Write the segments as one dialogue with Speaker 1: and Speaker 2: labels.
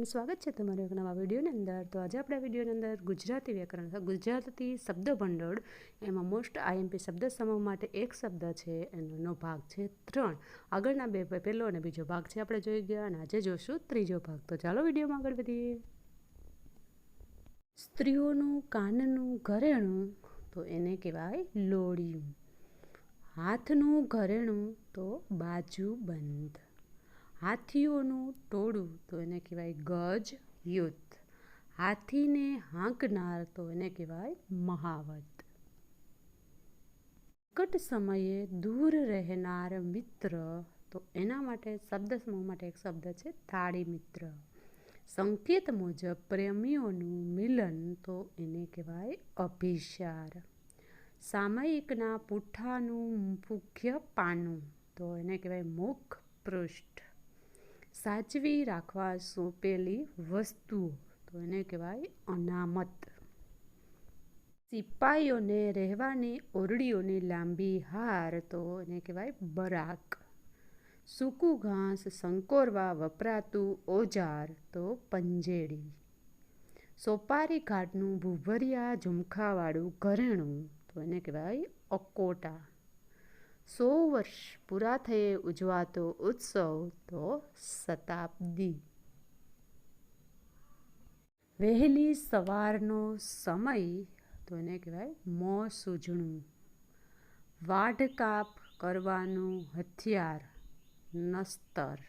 Speaker 1: Friend, સ્વાગત છે તમારું એક નવા વિડીયોની અંદર. તો આજે આપણે વિડીયોની અંદર ગુજરાતી વ્યાકરણ અથવા ગુજરાતી શબ્દ ભંડોળ એમાં મોસ્ટ આઈએમપી શબ્દ સમૂહ માટે એક શબ્દ છે, એનો ભાગ છે 3. આગળના બે પહેલો અને બીજો ભાગ છે આપણે જોઈ ગયા, અને આજે જોશું ત્રીજો ભાગ. તો ચાલો વિડીયોમાં આગળ વધીએ. સ્ત્રીઓનું કાનનું ઘરેણું તો એને કહેવાય લોળિયું. હાથનું ઘરેણું તો બાજુબંધ. હાથીઓનું ટોળું તો એને કહેવાય ગજ યુદ્ધ. હાથીને હાંકનાર તો એને કહેવાય મહાવત. સંકટ સમયે દૂર રહેનાર મિત્ર તો એના માટે શબ્દ સમૂહ માટે એક શબ્દ છે થાળી મિત્ર. સંકેત મુજબ પ્રેમીઓનું મિલન તો એને કહેવાય અભિસાર. સામયિકના પુઠ્ઠાનું મુખ્ય પાનું તો એને કહેવાય મુખ પૃષ્ઠ. સાચવી રાખવા સોંપેલી વસ્તુઓ તો એને કહેવાય અનામત. સિપાઈઓને રહેવાની ઓરડીઓની લાંબી હાર તો એને કહેવાય બરાક. સૂકું ઘાસ સંકોરવા વપરાતું ઓજાર તો પંજેડી. સોપારી ઘાટનું ભૂભરિયા ઝુમખાવાળું ઘરેણું તો એને કહેવાય અકોટા. 100 વર્ષ પૂરા થયે ઉજવાતો ઉત્સવ તો શતાબ્દી. વહેલી સવારનો સમય તો એને કહેવાય મોં સૂજણું. વાઢકાપ કરવાનું હથિયાર નસ્તર.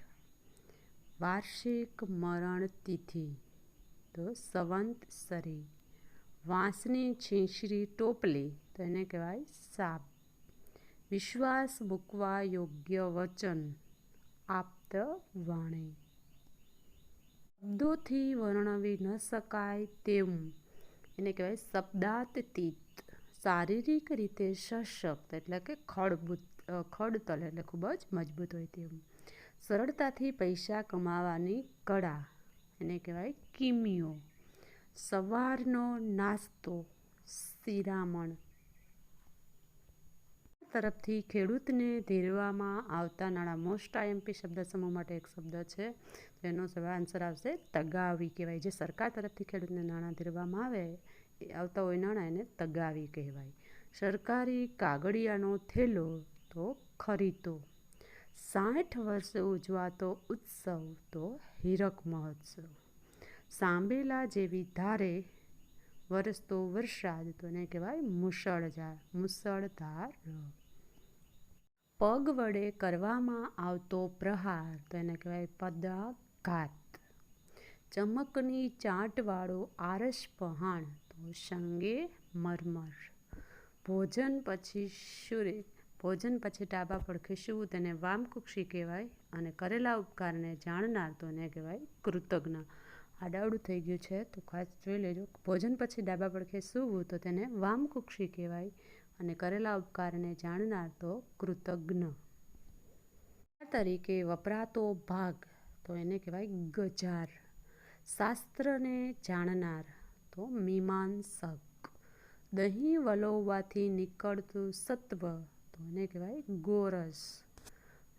Speaker 1: વાર્ષિક મરણ તિથિ તો સંવત્સરી. વાંસની છીછરી ટોપલી તો એને કહેવાય સાપ. વિશ્વાસ મૂકવા યોગ્ય વચન આપ્ત વાણી. શબ્દોથી વર્ણવી ન શકાય તેવું એને કહેવાય શબ્દાતીત. શારીરિક રીતે સશક્ત એટલે કે ખડતલ એટલે ખૂબ જ મજબૂત હોય તેવું. સરળતાથી પૈસા કમાવાની કળા એને કહેવાય કિમિયો. સવારનો નાસ્તો શિરામણ. તરફથી ખેડૂતને ધીરવામાં આવતા નાણાં મોસ્ટ આઈએમપી શબ્દ સમૂહ માટે એક શબ્દ છે, એનો આન્સર આવશે તગાવી કહેવાય. જે સરકાર તરફથી ખેડૂતને નાણાં ધીરવામાં આવે આવતા હોય નાણાં એને તગાવી કહેવાય. સરકારી કાગળિયાનો થેલો તો ખરીતો. 60 વર્ષે ઉજવાતો ઉત્સવ તો હીરક મહોત્સવ. સાંભેલા જેવી ધારે વરસતો વરસાદ તો એને કહેવાય મુશળધાર. પગ વડે કરવામાં આવતો પ્રહાર તો એને કહેવાય પદાઘાત. ચમકની ચાંટવાળો આરસ પહાણ તો સંગે મરમર. ભોજન પછી ડાબા પડખે સૂવું તેને વામકુક્ષી કહેવાય, અને કરેલા ઉપકારને જાણનાર તો એને કહેવાય કૃતજ્ઞ. આડાવડું થઈ ગયું છે તો ખાસ જોઈ લેજો. ભોજન પછી ડાબા પડખે સૂવું તો તેને વામકુક્ષી કહેવાય, અને કરેલા ઉપકારને જાણનાર તો કૃતજ્ઞ. તરીકે વપરાતો ભાગ તો એને કહેવાય ગજાર. શાસ્ત્રને જાણનાર તો મીમાંસક. દહીં વલોવવાથી નીકળતું સત્વ તો એને કહેવાય ગોરસ.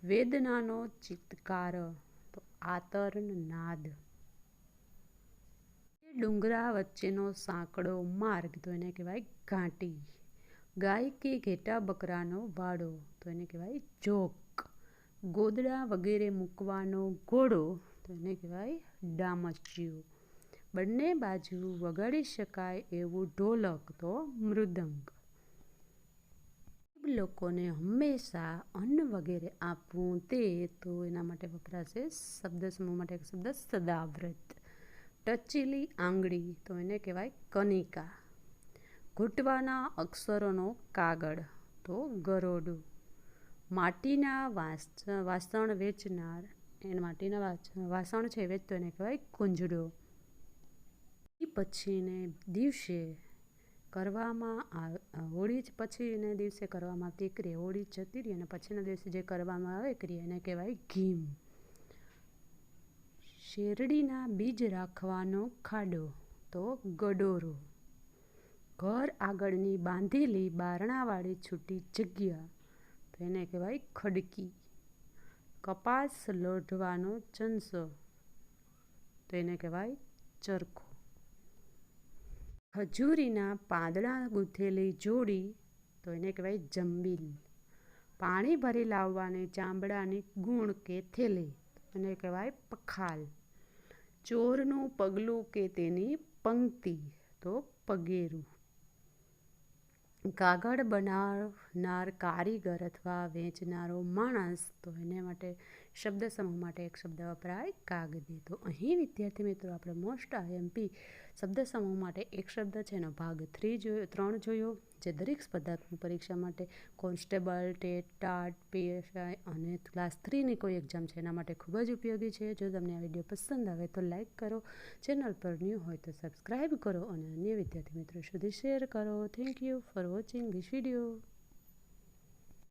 Speaker 1: વેદનાનો ચિત્કાર તો આતરનાદ. ડુંગરા વચ્ચેનો સાંકડો માર્ગ તો એને કહેવાય ઘાટી. ગાય કે ઘેટા બકરાનો વાડો તો એને કહેવાય જોક. ગોદડા વગેરે મૂકવાનો ઘોડો તો એને કહેવાય ડામચિયું. બંને બાજુ વગાડી શકાય એવું ઢોલક તો મૃદંગ. લોકોને હંમેશા અન્ન વગેરે આપવું તે તો એના માટે વપરાશે શબ્દ સમૂહ માટે એક શબ્દ સદાવ્રત. ટચેલી આંગળી તો એને કહેવાય કનિકા. ઘૂંટવાના અક્ષરોનો કાગળ તો ગરોડું. માટીના વાસણ વેચનાર માટીના વાસણ છે વેચતો એને કહેવાય કુંજડો. હોળી પછીને દિવસે કરવામાં આવતી ક્રિયા, હોળી જતી રહી અને પછીના દિવસે જે કરવામાં આવે ક્રિયા એને કહેવાય ઘીમ. શેરડીના બીજ રાખવાનો ખાડો તો ગડોરો. ઘર આગળની બાંધેલી બારણાવાળી છૂટી જગ્યા તો એને કહેવાય ખડકી. કપાસ લોઢવાનો ચંસો તો એને કહેવાય ચરખો. ખજૂરીના પાંદડા ગૂંથેલી જોડી તો એને કહેવાય જંબીલ. પાણી ભરી લાવવાની ચામડાની ગુણ કે થેલી એને કહેવાય પખાલ. ચોરનું પગલું કે તેની પંક્તિ તો પગેરું. કાગળ બનાવનાર કારીગર અથવા વેચનારો માણસ તો એને માટે શબ્દ સમૂહ માટે એક શબ્દ વપરાય કાગદી. તો અહીં વિદ્યાર્થી મિત્રો આપણે મોસ્ટ આઈએમપી શબ્દ સમૂહ માટે એક શબ્દ છે એનો ભાગ 3 જોયો, જે દરેક સ્પર્ધાત્મક પરીક્ષા માટે કોન્સ્ટેબલ, ટેટ, ટાટ, પીએસઆઈ અને ક્લાસ 3ની કોઈ એક્ઝામ છે એના માટે ખૂબ જ ઉપયોગી છે. જો તમને આ વિડીયો પસંદ આવે તો લાઇક કરો, ચેનલ પર ન્યૂ હોય તો સબસ્ક્રાઈબ કરો અને અન્ય વિદ્યાર્થી મિત્રો સુધી શેર કરો. Thank you for watching this video.